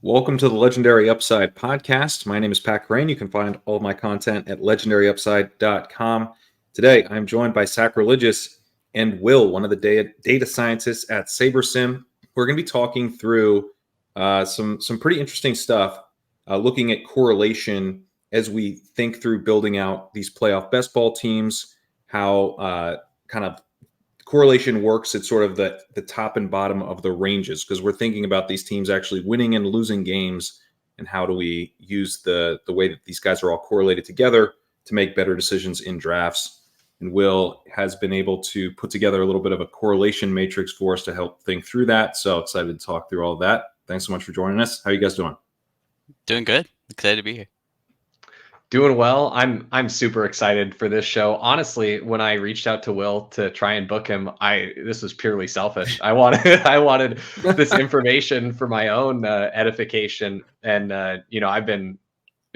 Welcome to the Legendary Upside podcast. My name is Pat Crane. You can find all of my content at legendaryupside.com. Today, I'm joined by Sackreligious and Will, one of the data scientists at SaberSim. We're going to be talking through some pretty interesting stuff, looking at correlation as we think through building out these playoff best ball teams, how kind of correlation works at sort of the top and bottom of the ranges, because we're thinking about these teams actually winning and losing games, and how do we use the way that these guys are all correlated together to make better decisions in drafts. And Will has been able to put together a little bit of a correlation matrix for us to help think through that. So excited to talk through all of that. Thanks so much for joining us. How are you guys doing? Doing good. Excited to be here. Doing well. I'm super excited for this show. Honestly, when I reached out to Will to try and book him, this was purely selfish. I wanted this information for my own edification, and I've been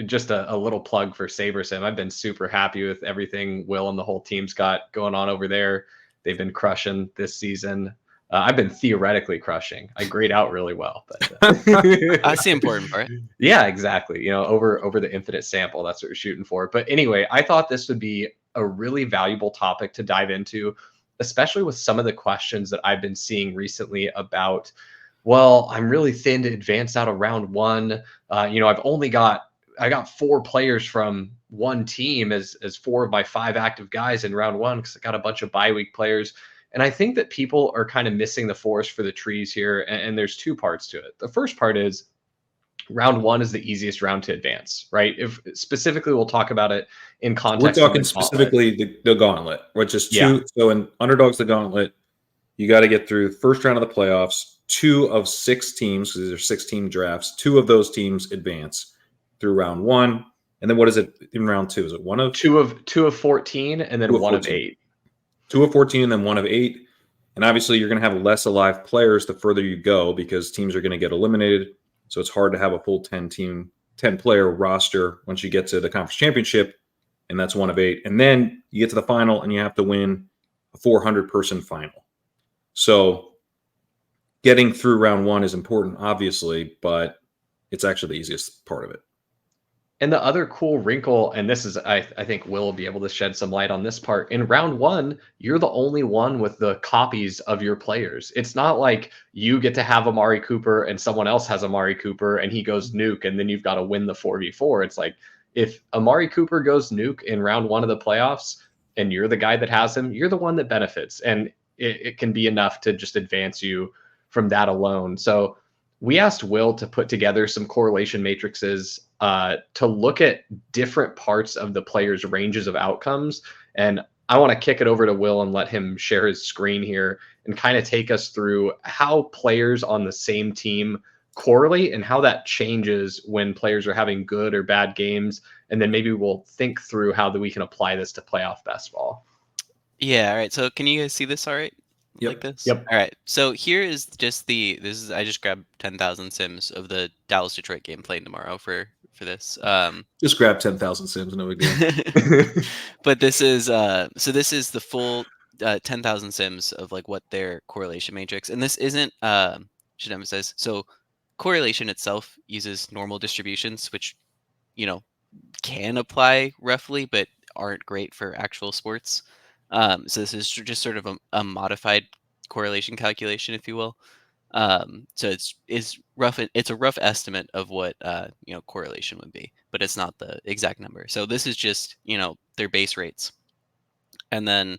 just a little plug for SaberSim. I've been super happy with everything Will and the whole team's got going on over there. They've been crushing this season. I've been theoretically crushing. I grade out really well, but that's the important part. Yeah, exactly. Over the infinite sample, that's what we're shooting for. But anyway, I thought this would be a really valuable topic to dive into, especially with some of the questions that I've been seeing recently about, well, I'm really thin to advance out of round one. I got 4 players from one team as 4 of my 5 active guys in round one, because I got a bunch of bye week players. And I think that people are kind of missing the forest for the trees here. And there's 2 parts to it. The first part is round one is the easiest round to advance, right? If specifically, we'll talk about it in context. We're talking specifically the gauntlet, which is 2. Yeah. So in Underdog's the gauntlet, you got to get through the first round of the playoffs. 2 of 6 teams, because these are 6-team drafts, 2 of those teams advance through round 1. And then what is it in round 2? Is it 1 of 2 of 14, and then 1 of 8? 2 of 14 and then 1 of 8. And obviously you're going to have less alive players the further you go, because teams are going to get eliminated. So it's hard to have a full 10-player roster once you get to the conference championship, and that's 1 of 8. And then you get to the final and you have to win a 400-person final. So getting through round 1 is important, obviously, but it's actually the easiest part of it. And the other cool wrinkle, and this is, I think Will will be able to shed some light on this part. In round 1, you're the only one with the copies of your players. It's not like you get to have Amari Cooper and someone else has Amari Cooper and he goes nuke, and then you've got to win the 4v4. It's like, if Amari Cooper goes nuke in round 1 of the playoffs and you're the guy that has him, you're the one that benefits. And it can be enough to just advance you from that alone. So we asked Will to put together some correlation matrices to look at different parts of the players' ranges of outcomes. And I want to kick it over to Will and let him share his screen here and kind of take us through how players on the same team correlate and how that changes when players are having good or bad games. And then maybe we'll think through how we can apply this to playoff best ball. Yeah. All right. So can you guys see this all right? Yep. Like this? Yep. All right. So here is just I just grabbed 10,000 sims of the Dallas Detroit game playing tomorrow for this. Just grab 10,000 sims, no big deal. But this is this is the full 10,000 sims of like what their correlation matrix, and this isn't should emphasize. So correlation itself uses normal distributions, which can apply roughly, but aren't great for actual sports. So this is just sort of a modified correlation calculation, if you will. So it's rough. It's a rough estimate of what correlation would be, but it's not the exact number. So this is just their base rates, and then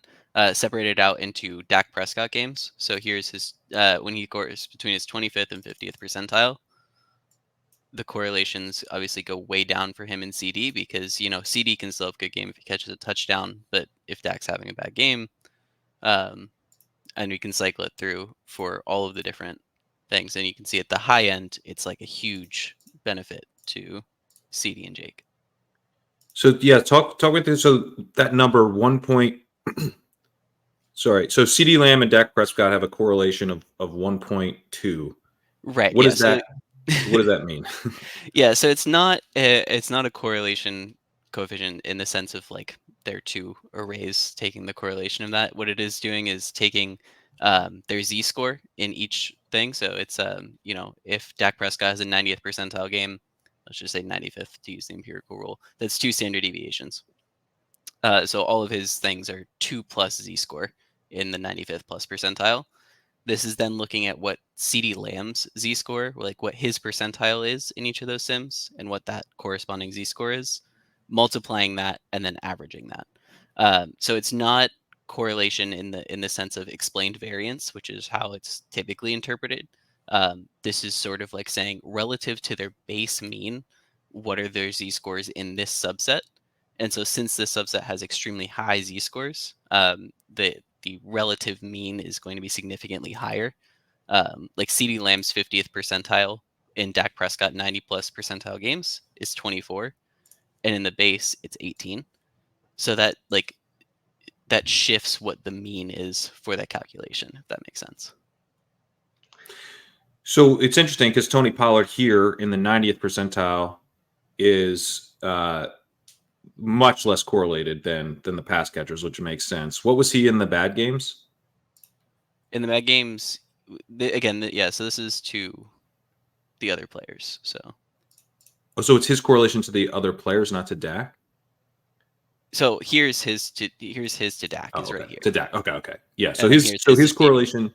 separated out into Dak Prescott games. So here's his when he scores between his 25th and 50th percentile. The correlations obviously go way down for him in CD, because CD can still have a good game if he catches a touchdown, but if Dak's having a bad game, and we can cycle it through for all of the different things, and you can see at the high end, it's like a huge benefit to CD and Jake. So yeah, talk with this. So that number 1 point. Sorry. So CD Lamb and Dak Prescott have a correlation of 1.2. Right. What is that? What does that mean? Yeah, so it's not a correlation coefficient in the sense of like their 2 arrays taking the correlation of that. What it is doing is taking their z-score in each thing. So it's if Dak Prescott has a 90th percentile game, let's just say 95th to use the empirical rule. That's 2 standard deviations. So all of his things are 2 plus z-score in the 95th plus percentile. This is then looking at what CeeDee Lamb's z-score, like what his percentile is in each of those sims, and what that corresponding z-score is, multiplying that and then averaging that. So it's not correlation in the sense of explained variance, which is how it's typically interpreted. This is sort of like saying relative to their base mean, what are their z-scores in this subset? And so since this subset has extremely high z-scores, the relative mean is going to be significantly higher. Like CeeDee Lamb's 50th percentile in Dak Prescott 90 plus percentile games is 24, and in the base it's 18. So that shifts what the mean is for that calculation, if that makes sense. So it's interesting because Tony Pollard here in the 90th percentile is much less correlated than the pass catchers, which makes sense. What was he in the bad games? In the bad games, so this is to the other players. So it's his correlation to the other players, not to Dak? So here's his to Dak is right here. To Dak. Okay. Yeah. So his correlation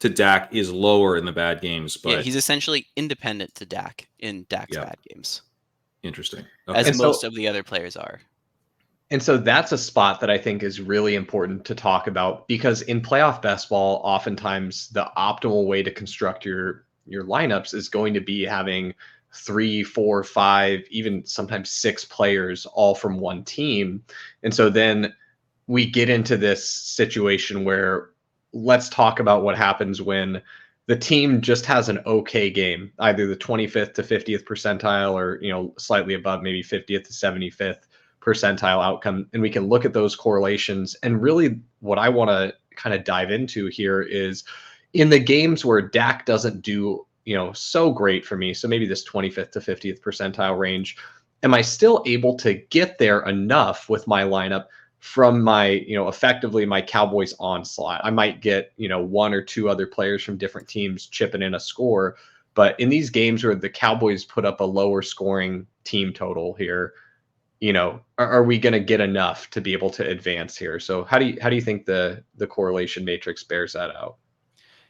to Dak is lower in the bad games, but he's essentially independent to Dak in Dak's bad games. Interesting. Okay. As most of the other players are. And so that's a spot that I think is really important to talk about, because in playoff best ball, oftentimes the optimal way to construct your lineups is going to be having 3, 4, 5, even sometimes 6 players all from one team. And so then we get into this situation where, let's talk about what happens when the team just has an okay game, either the 25th to 50th percentile or, slightly above, maybe 50th to 75th percentile outcome. And we can look at those correlations. And really what I want to kind of dive into here is in the games where Dak doesn't do, so great for me. So maybe this 25th to 50th percentile range, am I still able to get there enough with my lineup from my, effectively my Cowboys onslaught? I might get, 1 or 2 other players from different teams chipping in a score. But in these games where the Cowboys put up a lower scoring team total here, are we going to get enough to be able to advance here? So how do you think the correlation matrix bears that out?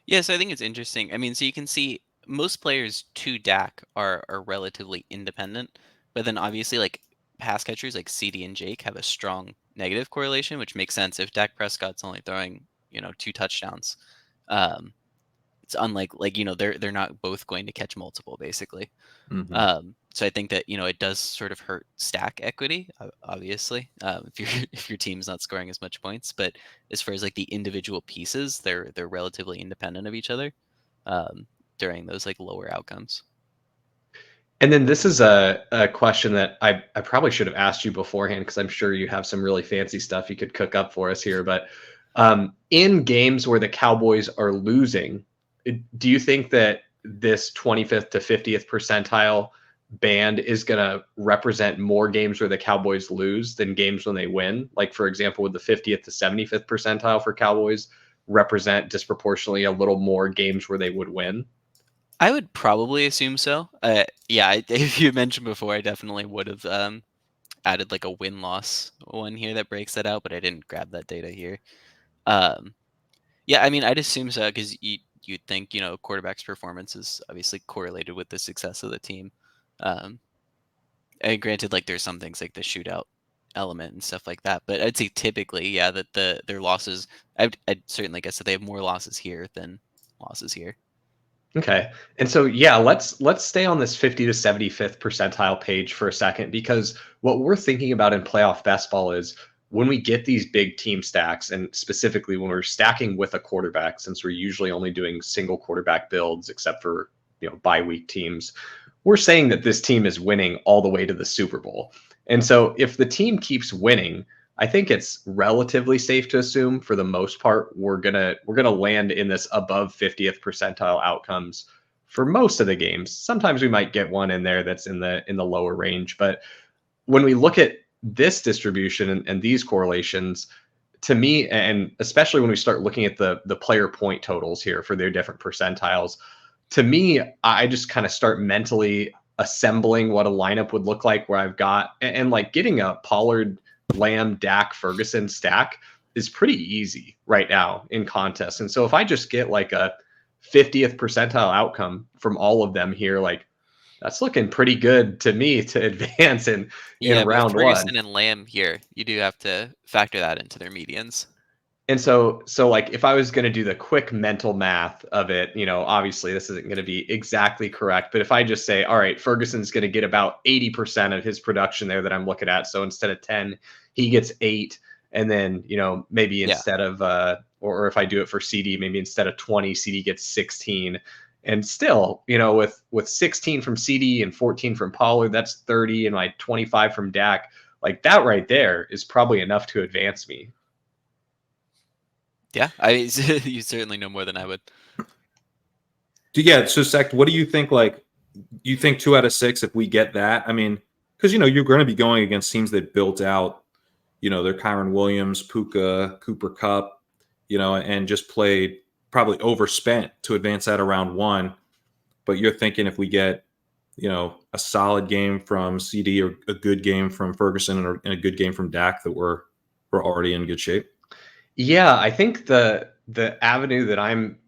Yes, I think it's interesting. I mean, so you can see most players to Dak are relatively independent, but then obviously like pass catchers like CeeDee and Jake have a strong negative correlation, which makes sense if Dak Prescott's only throwing 2 touchdowns. It's unlike they're not both going to catch multiple basically. Mm-hmm. So I think that it does sort of hurt stack equity, obviously, if your team's not scoring as much points. But as far as like the individual pieces, they're relatively independent of each other during those like lower outcomes. And then this is a question that I probably should have asked you beforehand, because I'm sure you have some really fancy stuff you could cook up for us here. But in games where the Cowboys are losing, do you think that this 25th to 50th percentile band is going to represent more games where the Cowboys lose than games when they win? Like, for example, would the 50th to 75th percentile for Cowboys represent disproportionately a little more games where they would win? I would probably assume so. If you mentioned before, I definitely would have added like a win-loss one here that breaks that out, but I didn't grab that data here. I mean, I'd assume so, because you'd think, quarterback's performance is obviously correlated with the success of the team. And granted, like there's some things like the shootout element and stuff like that, but I'd say typically, that their losses, I'd certainly guess that they have more losses here than losses here. Okay. And so, let's stay on this 50 to 75th percentile page for a second, because what we're thinking about in playoff best ball is when we get these big team stacks, and specifically when we're stacking with a quarterback, since we're usually only doing single quarterback builds, except for, bye week teams, we're saying that this team is winning all the way to the Super Bowl. And so if the team keeps winning, I think it's relatively safe to assume for the most part we're gonna land in this above 50th percentile outcomes for most of the games. Sometimes we might get one in there that's in the lower range, but when we look at this distribution and these correlations, to me, and especially when we start looking at the player point totals here for their different percentiles, to me, I just kind of start mentally assembling what a lineup would look like where I've got, and like getting a Pollard, Lamb, Dak, Ferguson stack is pretty easy right now in contests. And so if I just get like a 50th percentile outcome from all of them here, like that's looking pretty good to me to advance in Yeah, but with round one. Ferguson and Lamb here, you do have to factor that into their medians. And so like if I was going to do the quick mental math of it, you know, obviously this isn't going to be exactly correct, but if I just say, all right, Ferguson's going to get about 80% of his production there that I'm looking at. So instead of 10, he gets 8. And then, you know, maybe instead of, or if I do it for CD, maybe instead of 20, CD gets 16. And still, you know, with 16 from CD and 14 from Pollard, that's 30, and like 25 from Dak. Like that right there is probably enough to advance me. Yeah, you certainly know more than I would. Yeah, so Sect, what do you think? Like, you think 2 out of 6 if we get that? I mean, because you know you're going to be going against teams that built out, you know, their Kyron Williams, Puka, Cooper Kupp, you know, and just played probably overspent to advance out of round 1. But you're thinking if we get, you know, a solid game from CD or a good game from Ferguson and a good game from Dak, that we're already in good shape. Yeah, I think the avenue that I'm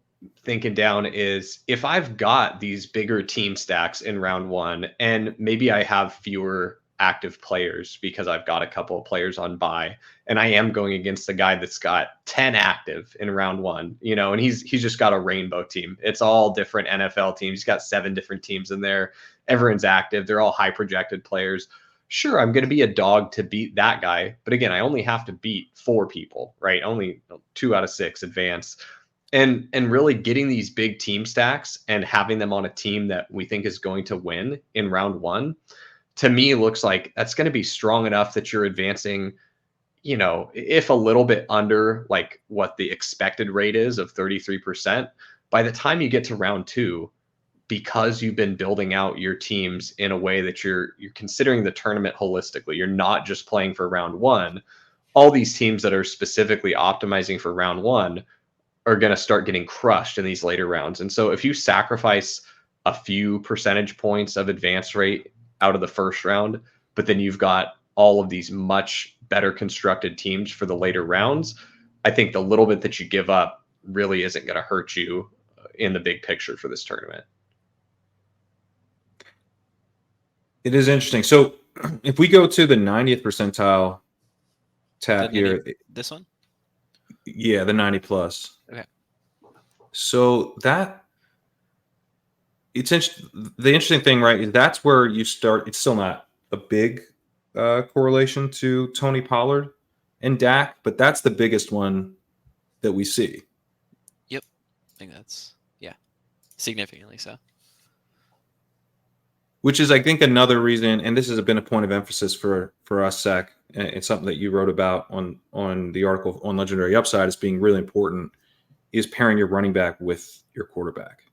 thinking down is if I've got these bigger team stacks in round 1 and maybe I have fewer active players because I've got a couple of players on bye and I am going against a guy that's got 10 active in round 1, you know, and he's just got a rainbow team. It's all different NFL teams. He's got 7 different teams in there. Everyone's active. They're all high projected players. Sure, I'm going to be a dog to beat that guy. But again, I only have to beat 4 people, right? Only 2 out of 6 advance. And really getting these big team stacks and having them on a team that we think is going to win in round 1, to me, looks like that's going to be strong enough that you're advancing, you know, if a little bit under like what the expected rate is of 33%, by the time you get to round 2, because you've been building out your teams in a way that you're considering the tournament holistically. You're not just playing for round 1. All these teams that are specifically optimizing for round 1 are going to start getting crushed in these later rounds. And so if you sacrifice a few percentage points of advance rate out of the first round, but then you've got all of these much better constructed teams for the later rounds, I think the little bit that you give up really isn't going to hurt you in the big picture for this tournament. It is interesting. So if we go to the 90th percentile tab here, this one? Yeah, the 90 plus. Okay. So the interesting thing, right, is that's where you start. It's still not a big correlation to Tony Pollard and Dak, but that's the biggest one that we see. Yep. I think that's, significantly so. Which is, I think, another reason, and this has been a point of emphasis for us, Sack. It's something that you wrote about on the article on Legendary Upside as being really important, is pairing your running back with your quarterback.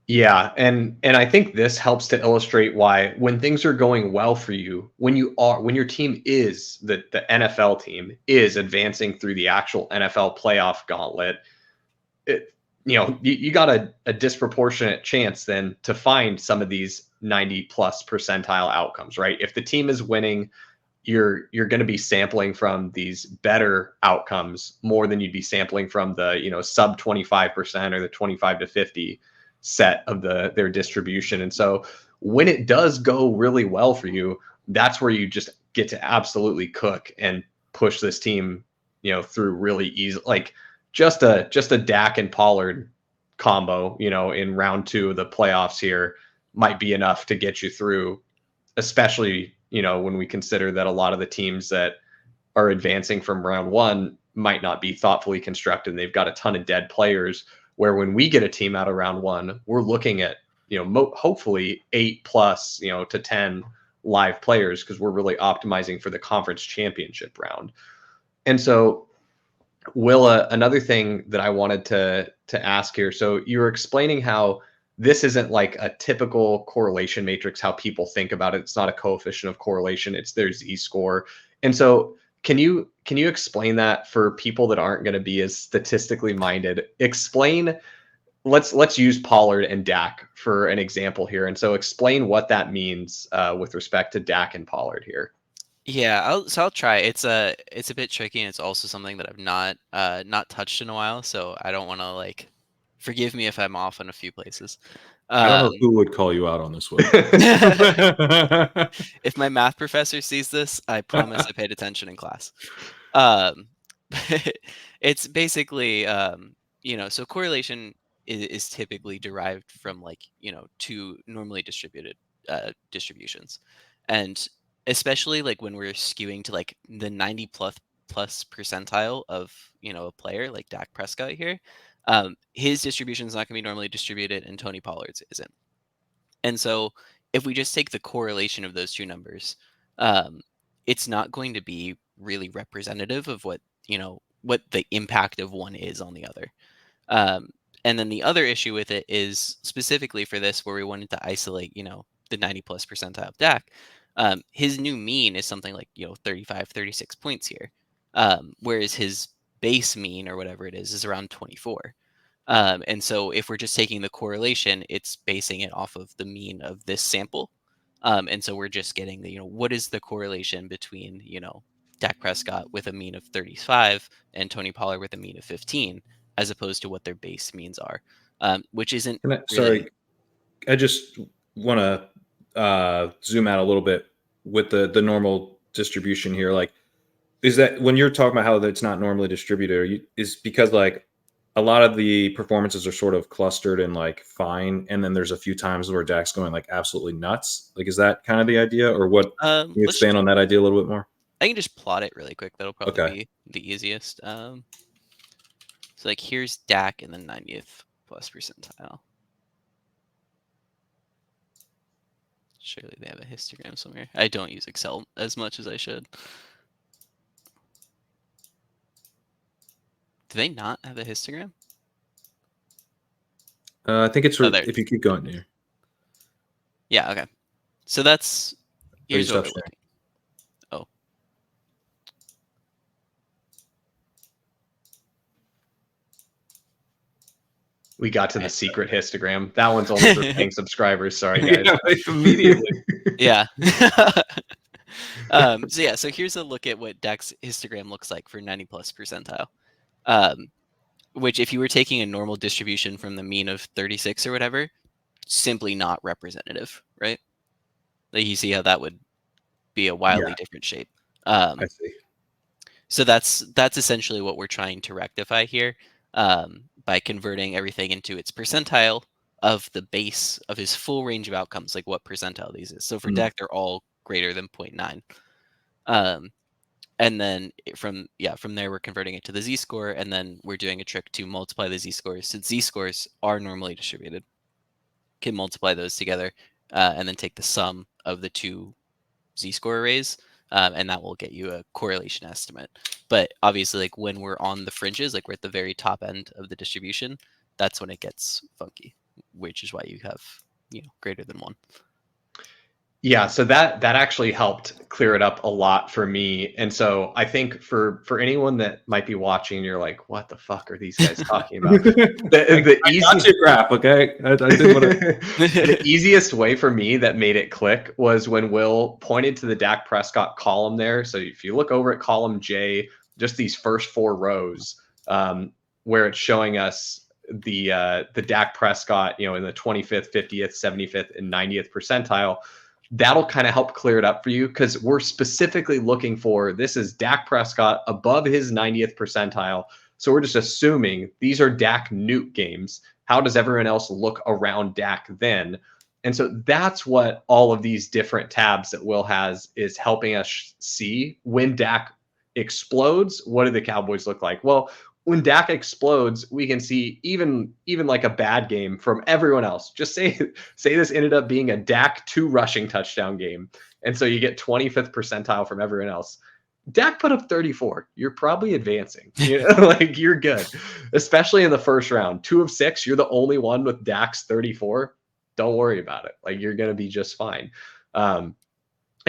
Yeah, and I think this helps to illustrate why when things are going well for you, when your team is the NFL team is advancing through the actual NFL playoff gauntlet, you got a disproportionate chance then to find some of these 90 plus percentile outcomes, right? If the team is winning, you're going to be sampling from these better outcomes more than you'd be sampling from the, sub 25% or the 25 to 50 set of their distribution. And so when it does go really well for you, that's where you just get to absolutely cook and push this team, through really easy, like just a Dak and Pollard combo, in round 2 of the playoffs here might be enough to get you through, especially, when we consider that a lot of the teams that are advancing from round 1 might not be thoughtfully constructed. They've got a ton of dead players, where when we get a team out of round 1, we're looking at, hopefully 8 plus, to 10 live players, because we're really optimizing for the conference championship round. And so, Will, another thing that I wanted to ask here. So you were explaining how this isn't like a typical correlation matrix, how people think about it. It's not a coefficient of correlation. It's their Z-score. And so Can you explain that for people that aren't going to be as statistically minded? Explain. Let's use Pollard and Dak for an example here, and so explain what that means with respect to Dak and Pollard here. Yeah, I'll try. It's a bit tricky, and it's also something that I've not touched in a while, so I don't want to like forgive me if I'm off in a few places. I don't know who would call you out on this one. If my math professor sees this, I promise I paid attention in class. Um, it's basically so correlation is typically derived from like two normally distributed distributions, and especially like when we're skewing to like the 90 plus percentile of a player like Dak Prescott here. His distribution is not going to be normally distributed, and Tony Pollard's isn't. And so if we just take the correlation of those two numbers, it's not going to be really representative of what the impact of one is on the other. And then the other issue with it is specifically for this, where we wanted to isolate, the 90 plus percentile of Dak. His new mean is something like 35, 36 points here, whereas his base mean or whatever it is around 24. And so if we're just taking the correlation, it's basing it off of the mean of this sample. And so we're just getting the, what is the correlation between, Dak Prescott with a mean of 35 and Tony Pollard with a mean of 15, as opposed to what their base means are, which isn't really... Sorry, I just want to zoom out a little bit with the normal distribution here. Like, is that when you're talking about how it's not normally distributed, is because like a lot of the performances are sort of clustered and like fine, and then there's a few times where Dak's going like absolutely nuts. Like, is that kind of the idea, or what? Can you expand on that idea a little bit more? I can just plot it really quick. That'll probably be the easiest. So like here's Dak in the 90th plus percentile. Surely they have a histogram somewhere. I don't use Excel as much as I should. Do they not have a histogram? I think it's if you keep going here. Yeah, okay. So that's... Here's what we're looking. Oh. We got to the secret histogram. That one's only for paying subscribers. Sorry, guys. Immediately. Yeah. So here's a look at what Dak's histogram looks like for 90 plus percentile. Which if you were taking a normal distribution from the mean of 36 or whatever, simply not representative, right? Like you see how that would be a wildly different shape. I see. So that's essentially what we're trying to rectify here, by converting everything into its percentile of the base of his full range of outcomes, like what percentile these is. So for Dak, they're all greater than 0.9. And then from there, we're converting it to the z-score, and then we're doing a trick to multiply the z-scores. Since z-scores are normally distributed, can multiply those together, and then take the sum of the two z-score arrays, and that will get you a correlation estimate. But obviously, like when we're on the fringes, like we're at the very top end of the distribution, that's when it gets funky, which is why you have greater than 1. Yeah, so that actually helped clear it up a lot for me. And so I think for anyone that might be watching, you're like, what the fuck are these guys talking about? The easiest graph, okay? I did what the easiest way for me that made it click was when Will pointed to the Dak Prescott column there. So if you look over at column J, just these first 4 rows, where it's showing us the Dak Prescott, in the 25th, 50th, 75th, and 90th percentile. That'll kind of help clear it up for you, because we're specifically looking for, this is Dak Prescott above his 90th percentile. So we're just assuming these are Dak nuke games. How does everyone else look around Dak then? And so that's what all of these different tabs that Will has is helping us see. When Dak explodes, what do the Cowboys look like? Well, when Dak explodes, we can see even like a bad game from everyone else. Just say this ended up being a Dak 2 rushing touchdown game, and so you get 25th percentile from everyone else. Dak put up 34. You're probably advancing. Like you're good, especially in the first round. 2 of 6. You're the only one with Dak's 34. Don't worry about it. Like you're gonna be just fine.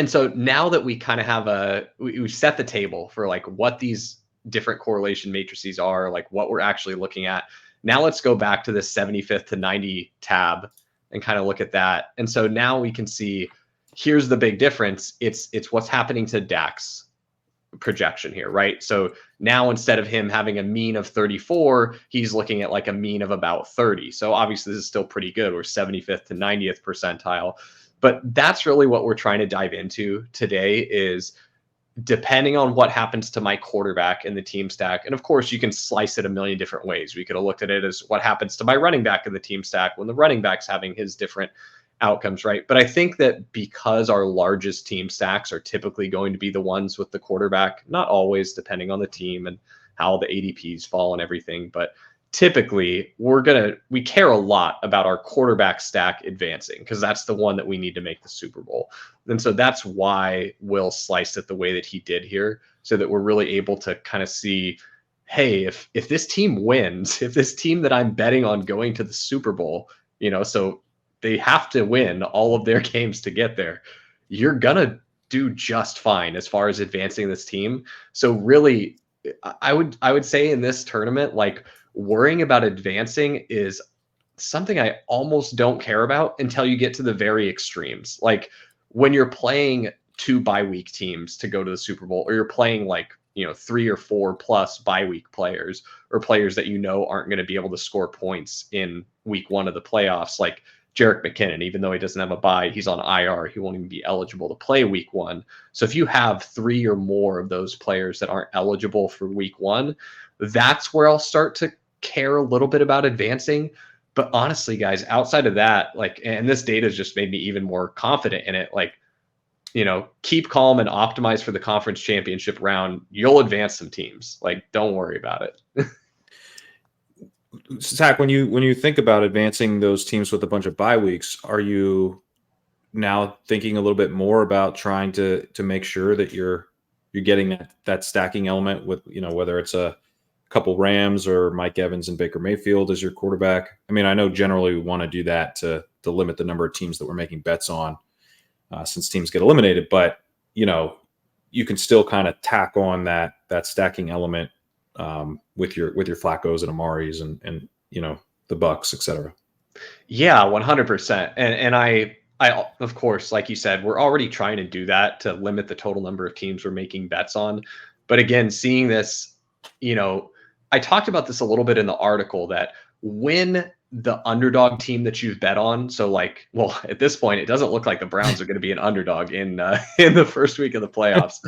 And so now that we kind of have we set the table for like what these different correlation matrices are, like what we're actually looking at. Now let's go back to this 75th to 90 tab and kind of look at that. And so now we can see, here's the big difference. It's what's happening to Dak's projection here, right? So now instead of him having a mean of 34, he's looking at like a mean of about 30. So obviously this is still pretty good. We're 75th to 90th percentile. But that's really what we're trying to dive into today is depending on what happens to my quarterback in the team stack. And of course, you can slice it a million different ways. We could have looked at it as what happens to my running back in the team stack when the running back's having his different outcomes, right? But I think that because our largest team stacks are typically going to be the ones with the quarterback, not always, depending on the team and how the ADPs fall and everything, but typically we care a lot about our quarterback stack advancing because that's the one that we need to make the Super Bowl. And so that's why Will sliced it the way that he did here, so that we're really able to kind of see, hey, if this team wins, if this team that I'm betting on going to the Super Bowl, so they have to win all of their games to get there, you're gonna do just fine as far as advancing this team. So really, I would say in this tournament, like, worrying about advancing is something I almost don't care about until you get to the very extremes. Like when you're playing 2 bye-week teams to go to the Super Bowl, or you're playing like, 3 or 4 plus bye-week players, or players that aren't going to be able to score points in week 1 of the playoffs, like Jerick McKinnon, even though he doesn't have a bye, he's on IR. He won't even be eligible to play week 1. So if you have 3 or more of those players that aren't eligible for week 1, that's where I'll start to care a little bit about advancing. But honestly, guys, outside of that, like, and this data has just made me even more confident in it, like, keep calm and optimize for the conference championship round. You'll advance some teams. Like, don't worry about it. Zach, when you think about advancing those teams with a bunch of bye weeks, are you now thinking a little bit more about trying to make sure that you're getting that stacking element with, whether it's a couple Rams or Mike Evans and Baker Mayfield as your quarterback? I mean, I know generally we want to do that to limit the number of teams that we're making bets on, since teams get eliminated. But you can still kind of tack on that stacking element with your Flaccos and Amaris and the Bucks, etc. Yeah, 100%. And I of course, like you said, we're already trying to do that to limit the total number of teams we're making bets on. But again, seeing this, I talked about this a little bit in the article, that when the underdog team that you've bet on, so like, well, at this point, it doesn't look like the Browns are going to be an underdog in the first week of the playoffs.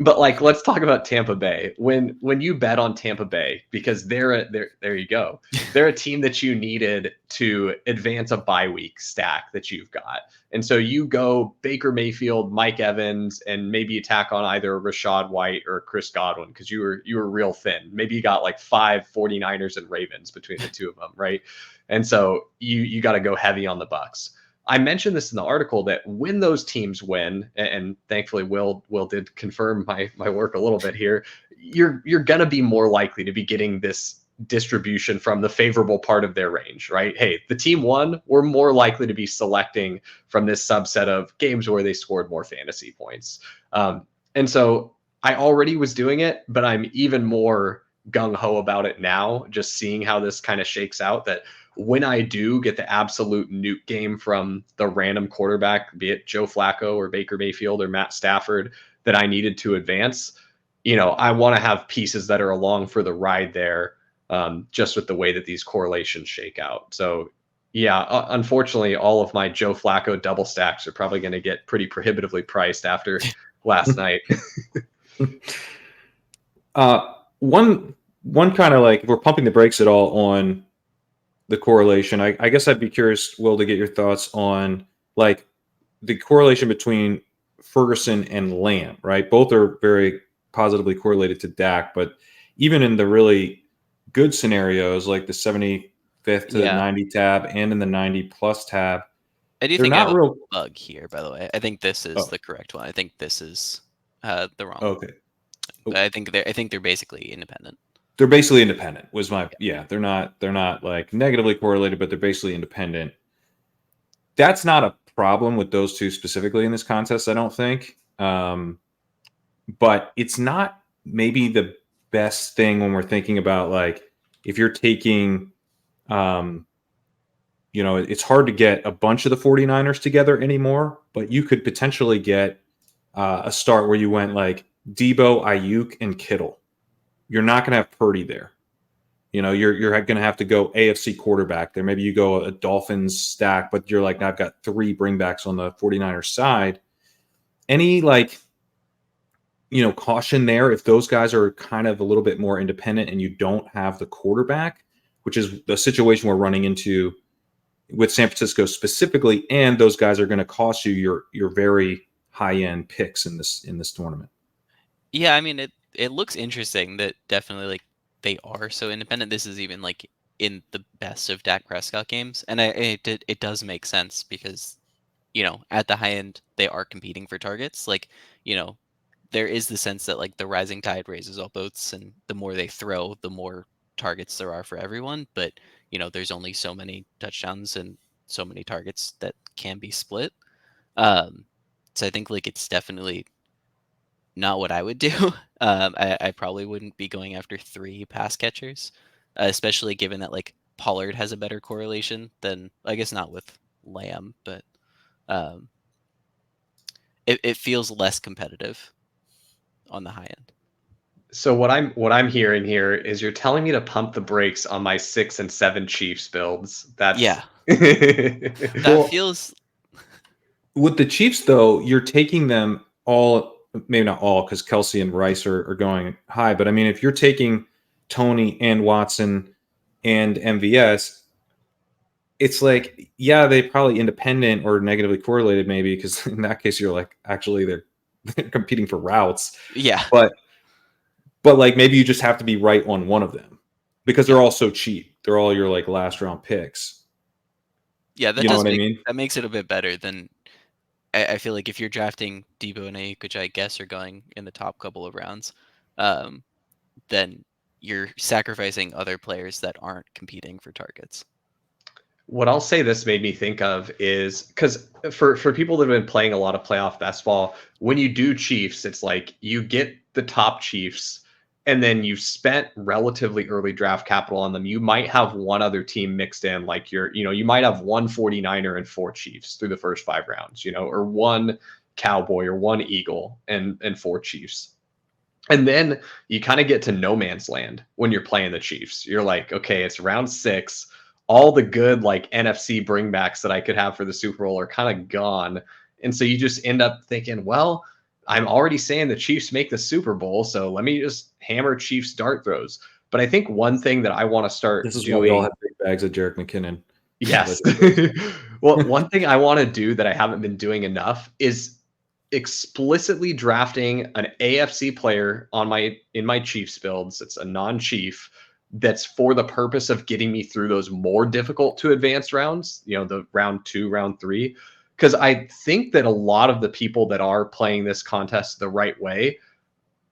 But like, let's talk about Tampa Bay. When you bet on Tampa Bay, because there you go. They're a team that you needed to advance a bye week stack that you've got. And so you go Baker Mayfield, Mike Evans, and maybe you tack on either Rashad White or Chris Godwin, because you were real thin. Maybe you got like 5 49ers and Ravens between the two of them, right? And so you got to go heavy on the Bucks. I mentioned this in the article that when those teams win, and thankfully Will did confirm my work a little bit here, you're going to be more likely to be getting this distribution from the favorable part of their range, right? Hey, the team won, we're more likely to be selecting from this subset of games where they scored more fantasy points. And so I already was doing it, but I'm even more gung-ho about it now, just seeing how this kind of shakes out, that when I do get the absolute nuke game from the random quarterback, be it Joe Flacco or Baker Mayfield or Matt Stafford, that I needed to advance, I want to have pieces that are along for the ride there, just with the way that these correlations shake out. So yeah, unfortunately, all of my Joe Flacco double stacks are probably going to get pretty prohibitively priced after last night. One kind of like, if we're pumping the brakes at all on the correlation, I guess I'd be curious, Will, to get your thoughts on like the correlation between Ferguson and Lamb, right? Both are very positively correlated to Dak, but even in the really good scenarios, like the 75th to the 90 tab and in the 90 plus tab, I do they're think I not have real. a bug here, by the way. I think this is the correct one. I think this is the wrong one. Okay. I think they're basically independent. They're basically independent was my, they're not like negatively correlated, but they're basically independent. That's not a problem with those two specifically in this contest, I don't think. But it's not maybe the best thing when we're thinking about, like, if you're taking, it's hard to get a bunch of the 49ers together anymore, but you could potentially get a start where you went like Debo, Ayuk, and Kittle. You're not going to have Purdy there. You're going to have to go AFC quarterback there. Maybe you go a Dolphins stack, but you're like, I've got 3 bringbacks on the 49ers side. Any caution there if those guys are kind of a little bit more independent and you don't have the quarterback, which is the situation we're running into with San Francisco specifically, and those guys are going to cost you your very high-end picks in this tournament. Yeah, I mean, it looks interesting that definitely like they are so independent. This is even like in the best of Dak Prescott games, and it does make sense because at the high end they are competing for targets. Like there is the sense that like the rising tide raises all boats, and the more they throw, the more targets there are for everyone. But there's only so many touchdowns and so many targets that can be split. So I think like it's definitely not what I would do. I probably wouldn't be going after 3 pass catchers, especially given that like Pollard has a better correlation than, I guess not with Lamb, but it feels less competitive on the high end. So what I'm hearing here is you're telling me to pump the brakes on my 6 and 7 Chiefs builds. That's Yeah. That feels with the Chiefs though. You're taking them all, maybe not all, because Kelsey and Rice are going high. But I mean, if you're taking Tony and Watson and MVS, it's like, yeah, they probably independent or negatively correlated, maybe, because in that case you're like, actually they're competing for routes. Yeah. But like maybe you just have to be right on one of them because they're all so cheap. They're all your like last round picks. Yeah, that you know what I mean? That makes it a bit better than I feel like if you're drafting Debo and Ayuk, which I guess are going in the top couple of rounds, then you're sacrificing other players that aren't competing for targets. What I'll say this made me think of is because for people that have been playing a lot of playoff basketball, when you do Chiefs, it's like you get the top Chiefs and then you've spent relatively early draft capital on them. You might have one other team mixed in, like you might have 1 49er and 4 Chiefs through the first 5 rounds, or 1 Cowboy or 1 Eagle and 4 Chiefs. And then you kind of get to no man's land when you're playing the Chiefs. You're like, okay, it's round 6. All the good like NFC bringbacks that I could have for the Super Bowl are kind of gone. And so you just end up thinking, well, I'm already saying the Chiefs make the Super Bowl, so let me just hammer Chiefs dart throws. But I think one thing that I want to start This is doing, why we all have big bags of Jerick McKinnon. Yes. Well, one thing I want to do that I haven't been doing enough is explicitly drafting an AFC player in my Chiefs builds. It's a non-Chief that's for the purpose of getting me through those more difficult to advanced rounds, the round 2, round 3. Because I think that a lot of the people that are playing this contest the right way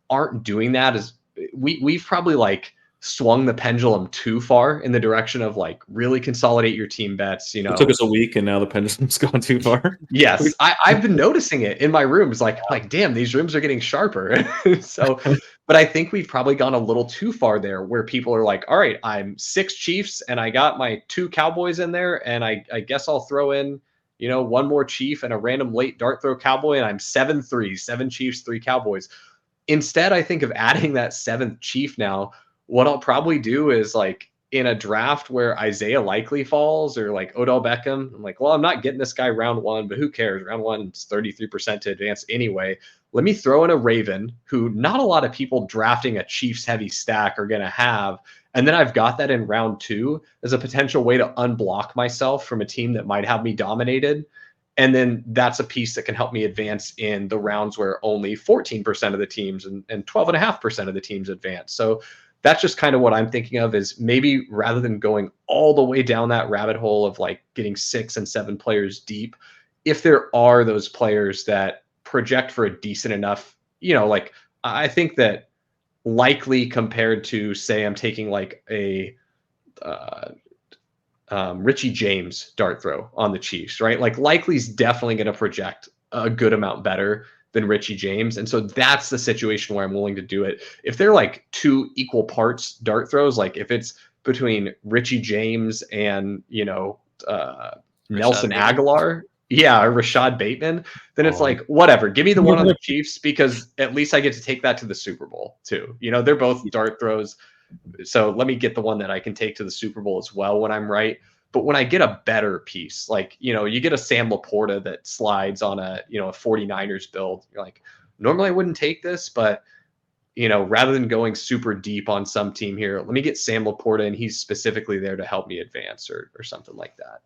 aren't doing that. As we've probably like swung the pendulum too far in the direction of like really consolidate your team bets. It took us a week and now the pendulum's gone too far. Yes, I've been noticing it in my rooms. Like, damn, these rooms are getting sharper. So, but I think we've probably gone a little too far there where people are like, all right, I'm 6 Chiefs and I got my 2 Cowboys in there. And I guess I'll throw in, 1 more Chief and a random late dart throw Cowboy. And I'm 7-3, 7 Chiefs, 3 Cowboys. Instead, I think of adding that 7th Chief now. What I'll probably do is like in a draft where Isaiah Likely falls or like Odell Beckham, I'm like, well, I'm not getting this guy round 1, but who cares? Round 1 is 33% to advance anyway. Let me throw in a Raven who not a lot of people drafting a Chiefs heavy stack are going to have. And then I've got that in round 2 as a potential way to unblock myself from a team that might have me dominated. And then that's a piece that can help me advance in the rounds where only 14% of the teams and 12.5% of the teams advance. So that's just kind of what I'm thinking of, is maybe rather than going all the way down that rabbit hole of like getting 6 and 7 players deep, if there are those players that project for a decent enough, like I think that Likely compared to, say, I'm taking like a Richie James dart throw on the Chiefs, right? Like Likely's definitely going to project a good amount better than Richie James. And so that's the situation where I'm willing to do it. If they're like 2 equal parts dart throws, like if it's between Richie James and, Nelson Bateman. Aguilar, yeah, or Rashad Bateman, then it's like, whatever, give me the one on the Chiefs, because at least I get to take that to the Super Bowl too. They're both dart throws. So let me get the one that I can take to the Super Bowl as well when I'm right. But when I get a better piece, like, you get a Sam Laporta that slides on a 49ers build, you're like, normally I wouldn't take this, but, rather than going super deep on some team here, let me get Sam Laporta and he's specifically there to help me advance or something like that.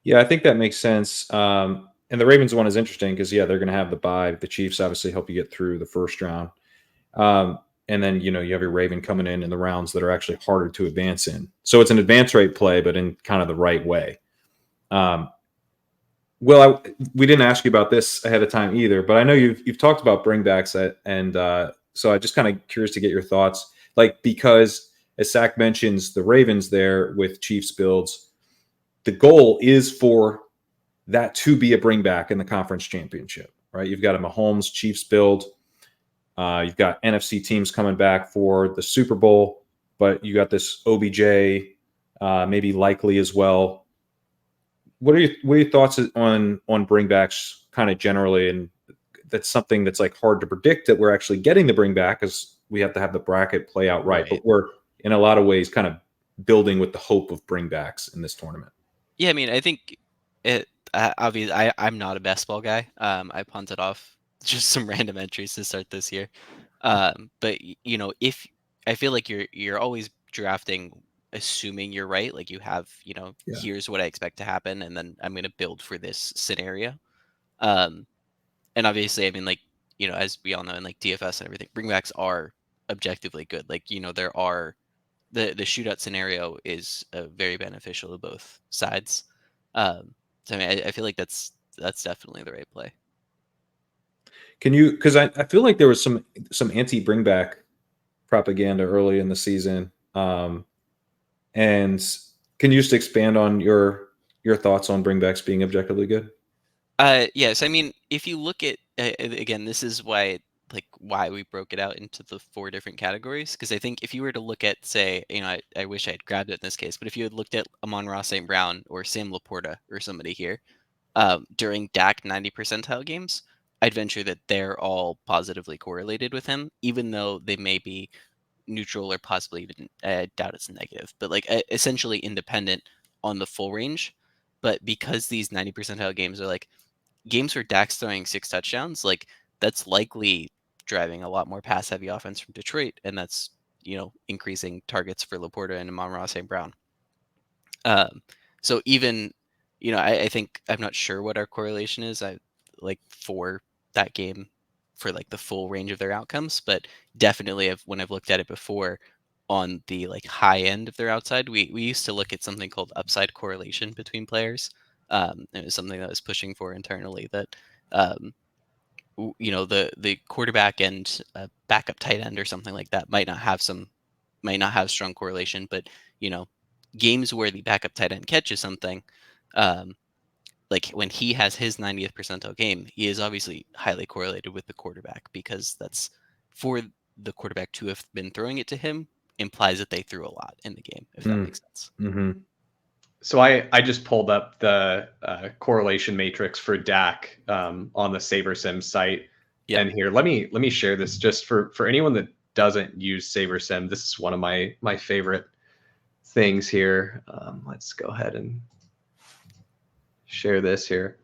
Yeah, I think that makes sense. And the Ravens one is interesting because, they're going to have the bye. The Chiefs obviously help you get through the first round. And then, you have your Raven coming in the rounds that are actually harder to advance in. So it's an advance rate play, but in kind of the right way. Will, we didn't ask you about this ahead of time either, but I know you've talked about bringbacks, and so I just kind of curious to get your thoughts. Like, because as Sack mentions, the Ravens there with Chiefs builds, the goal is for that to be a bringback in the conference championship, right? You've got a Mahomes Chiefs build. You've got NFC teams coming back for the Super Bowl, but you got this OBJ, maybe Likely as well. What are your thoughts on bringbacks kind of generally? And that's something that's like hard to predict that we're actually getting the bringback, because we have to have the bracket play out right. But we're in a lot of ways kind of building with the hope of bringbacks in this tournament. Yeah, I mean, I think obviously I'm not a bestball guy. I punted off just some random entries to start this year. But if I feel like you're always drafting assuming you're right, like you have, here's what I expect to happen, and then I'm going to build for this scenario. And obviously, I mean, like, as we all know in like DFS and everything, bringbacks are objectively good. Like, there are the shootout scenario is very beneficial to both sides. So I mean, I feel like that's definitely the right play. Can you? Because I feel like there was some anti-bringback propaganda early in the season, and can you just expand on your thoughts on bringbacks being objectively good? Yes, I mean, if you look at again, this is why we broke it out into the 4 different categories, because I think if you were to look at, say, I wish I had grabbed it in this case, but if you had looked at Amon-Ra St. Brown or Sam Laporta or somebody here during DAC 90 percentile games, I'd venture that they're all positively correlated with him, even though they may be neutral or possibly even, I doubt it's negative, but like essentially independent on the full range. But because these 90 percentile games are like games where Dak's throwing 6 touchdowns, like that's likely driving a lot more pass heavy offense from Detroit, and that's increasing targets for Laporta and Amon-Ra St. Brown. So even I think, I'm not sure what our correlation is. I like for that game for like the full range of their outcomes, but definitely when I've looked at it before on the like high end of their outside, we used to look at something called upside correlation between players. It was something that I was pushing for internally, that the quarterback and backup tight end or something like that might not have strong correlation, but games where the backup tight end catches something, like when he has his 90th percentile game, he is obviously highly correlated with the quarterback, because that's for the quarterback to have been throwing it to him implies that they threw a lot in the game, if that makes sense. Mm-hmm. So I just pulled up the correlation matrix for Dak on the SaberSim site. Yep. And here, let me share this just for anyone that doesn't use SaberSim. This is one of my favorite things here. Let's go ahead and share this here.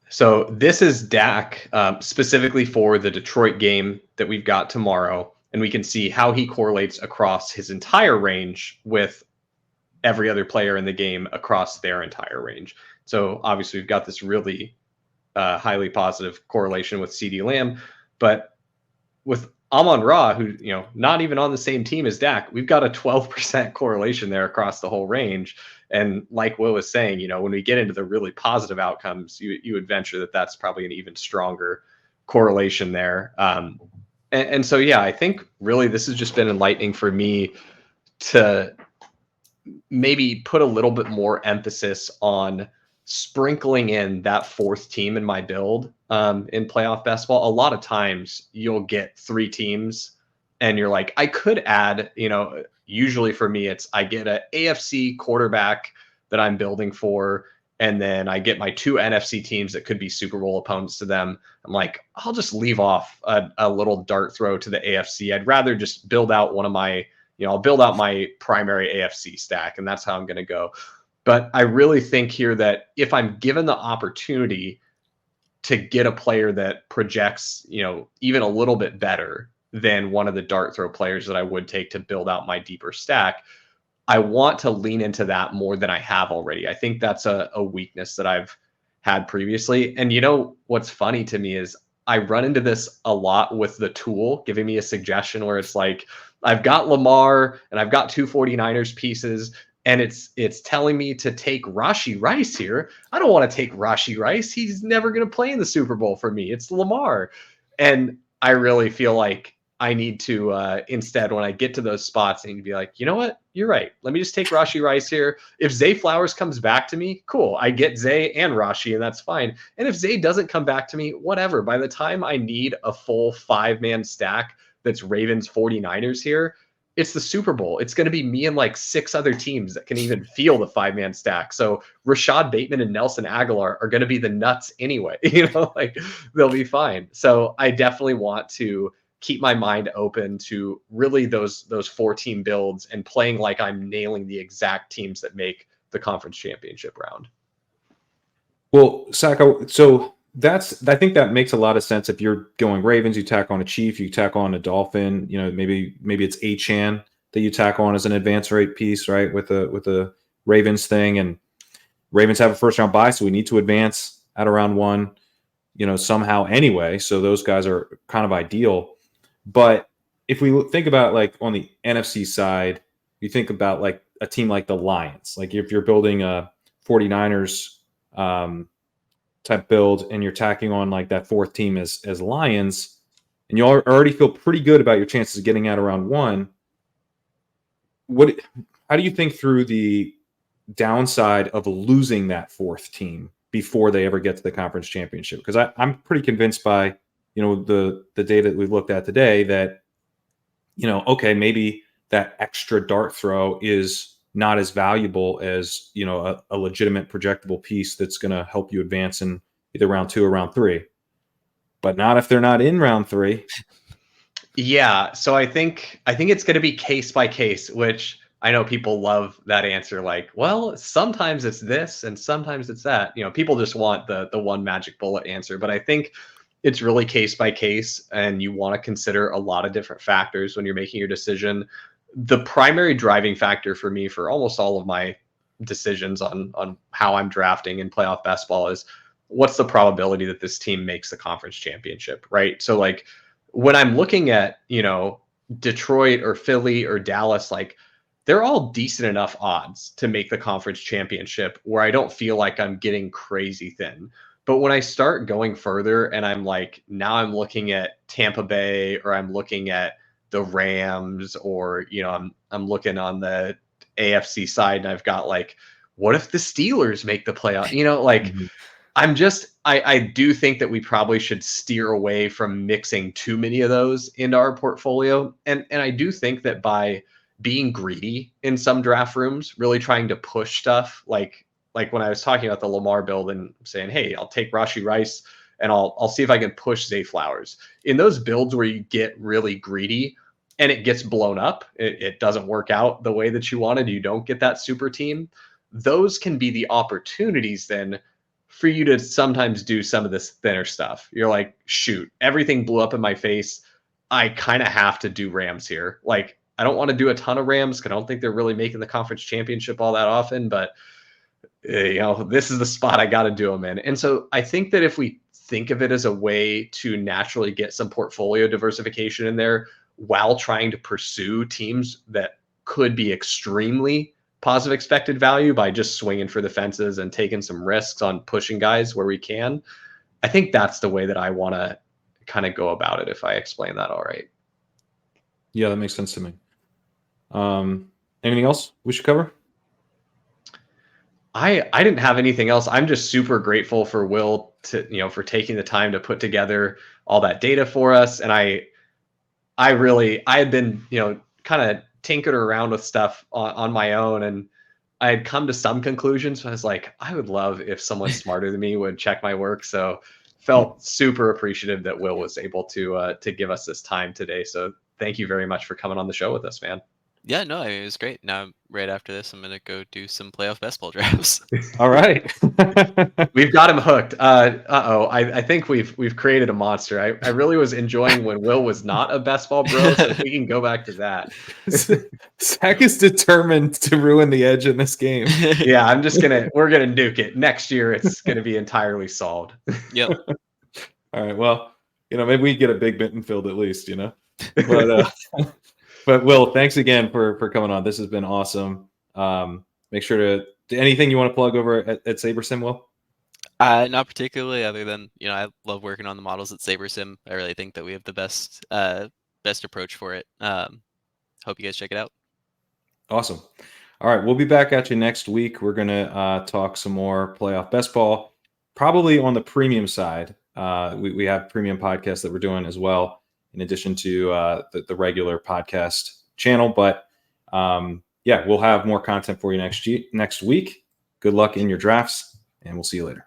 So this is Dak specifically for the Detroit game that we've got tomorrow. And we can see how he correlates across his entire range with every other player in the game across their entire range. So obviously we've got this really highly positive correlation with CeeDee Lamb, but with Amon-Ra, who, not even on the same team as Dak, we've got a 12% correlation there across the whole range. And like Will was saying, when we get into the really positive outcomes, you would venture that that's probably an even stronger correlation there. And so, yeah, I think really this has just been enlightening for me to maybe put a little bit more emphasis on sprinkling in that fourth team in my build in playoff basketball. A lot of times you'll get 3 teams and you're like, I could add, usually for me, it's I get a AFC quarterback that I'm building for, and then I get my 2 NFC teams that could be Super Bowl opponents to them. I'm like, I'll just leave off a little dart throw to the AFC. I'd rather just build out one of my, I'll build out my primary AFC stack, and that's how I'm going to go. But I really think here that if I'm given the opportunity to get a player that projects, even a little bit better than one of the dart throw players that I would take to build out my deeper stack, I want to lean into that more than I have already. I think that's a weakness that I've had previously. And what's funny to me is I run into this a lot with the tool giving me a suggestion where it's like, I've got Lamar and I've got 2 49ers pieces, and it's telling me to take Rashee Rice here. I don't want to take Rashee Rice. He's never going to play in the Super Bowl for me. It's Lamar. And I really feel like I need to instead, when I get to those spots, I need to be like, you know what? You're right. Let me just take Rashee Rice here. If Zay Flowers comes back to me, cool. I get Zay and Rashee, and that's fine. And if Zay doesn't come back to me, whatever. By the time I need a full 5-man stack that's Ravens 49ers here, it's the Super Bowl. It's going to be me and like 6 other teams that can even feel the 5-man stack. So Rashad Bateman and Nelson Aguilar are going to be the nuts anyway. Like they'll be fine. So I definitely want to keep my mind open to really those 4-team builds and playing like I'm nailing the exact teams that make the conference championship round. Well, Sacco, so I think that makes a lot of sense. If you're going Ravens, you tack on a Chief, you tack on a Dolphin, maybe it's Achan that you tack on as an advance rate piece, right? With the Ravens thing, and Ravens have a first round bye, so we need to advance at around 1, somehow anyway. So those guys are kind of ideal. But if we think about like on the NFC side, you think about like a team like the Lions. Like if you're building a 49ers type build and you're tacking on like that 4th team as Lions, and you already feel pretty good about your chances of getting out around 1, how do you think through the downside of losing that 4th team before they ever get to the conference championship? Because I'm pretty convinced by the data that we've looked at today that okay, maybe that extra dart throw is not as valuable as a legitimate projectable piece that's going to help you advance in either round 2 or round 3, but not if they're not in round 3. Yeah, so I think it's going to be case by case, which I know people love that answer. Like, well, sometimes it's this and sometimes it's that. People just want the one magic bullet answer, but I think it's really case by case, and you want to consider a lot of different factors when you're making your decision. The primary driving factor for me for almost all of my decisions on how I'm drafting in playoff basketball is what's the probability that this team makes the conference championship, right? So like when I'm looking at, Detroit or Philly or Dallas, like they're all decent enough odds to make the conference championship where I don't feel like I'm getting crazy thin. But when I start going further and I'm like, now I'm looking at Tampa Bay, or I'm looking at the Rams, or, I'm looking on the AFC side and I've got like, what if the Steelers make the playoff? Mm-hmm. I do think that we probably should steer away from mixing too many of those into our portfolio. And I do think that by being greedy in some draft rooms, really trying to push stuff like when I was talking about the Lamar build and saying, hey, I'll take Rashee Rice and I'll see if I can push Zay Flowers. In those builds where you get really greedy and it gets blown up, it doesn't work out the way that you wanted, you don't get that super team, those can be the opportunities then for you to sometimes do some of this thinner stuff. You're like, shoot, everything blew up in my face. I kind of have to do Rams here. Like, I don't want to do a ton of Rams because I don't think they're really making the conference championship all that often, but this is the spot I got to do them in. And so I think that if we think of it as a way to naturally get some portfolio diversification in there while trying to pursue teams that could be extremely positive expected value by just swinging for the fences and taking some risks on pushing guys where we can, I think that's the way that I want to kind of go about it, if I explain that all right. Yeah, that makes sense to me. Anything else we should cover? I didn't have anything else. I'm just super grateful for Will for taking the time to put together all that data for us. And I had been, kind of tinkered around with stuff on my own, and I had come to some conclusions. So I was like, I would love if someone smarter than me would check my work. So felt super appreciative that Will was able to give us this time today. So thank you very much for coming on the show with us, man. Yeah, no, it was great. Now, right after this, I'm gonna go do some playoff best ball drafts. All right. We've got him hooked. I think we've created a monster. I really was enjoying when Will was not a best ball bro, so we can go back to that. Zach is determined to ruin the edge in this game. Yeah, we're gonna nuke it. Next year it's gonna be entirely solved. Yep. All right. Well, maybe we get a big Benton field at least, But Will, thanks again for coming on. This has been awesome. Make sure to anything you want to plug over at SaberSim, Will? Not particularly, other than I love working on the models at SaberSim. I really think that we have the best approach for it. Hope you guys check it out. Awesome. All right, we'll be back at you next week. We're gonna talk some more playoff best ball, probably on the premium side. We have premium podcasts that we're doing as well, in addition to the regular podcast channel. But we'll have more content for you next week. Good luck in your drafts, and we'll see you later.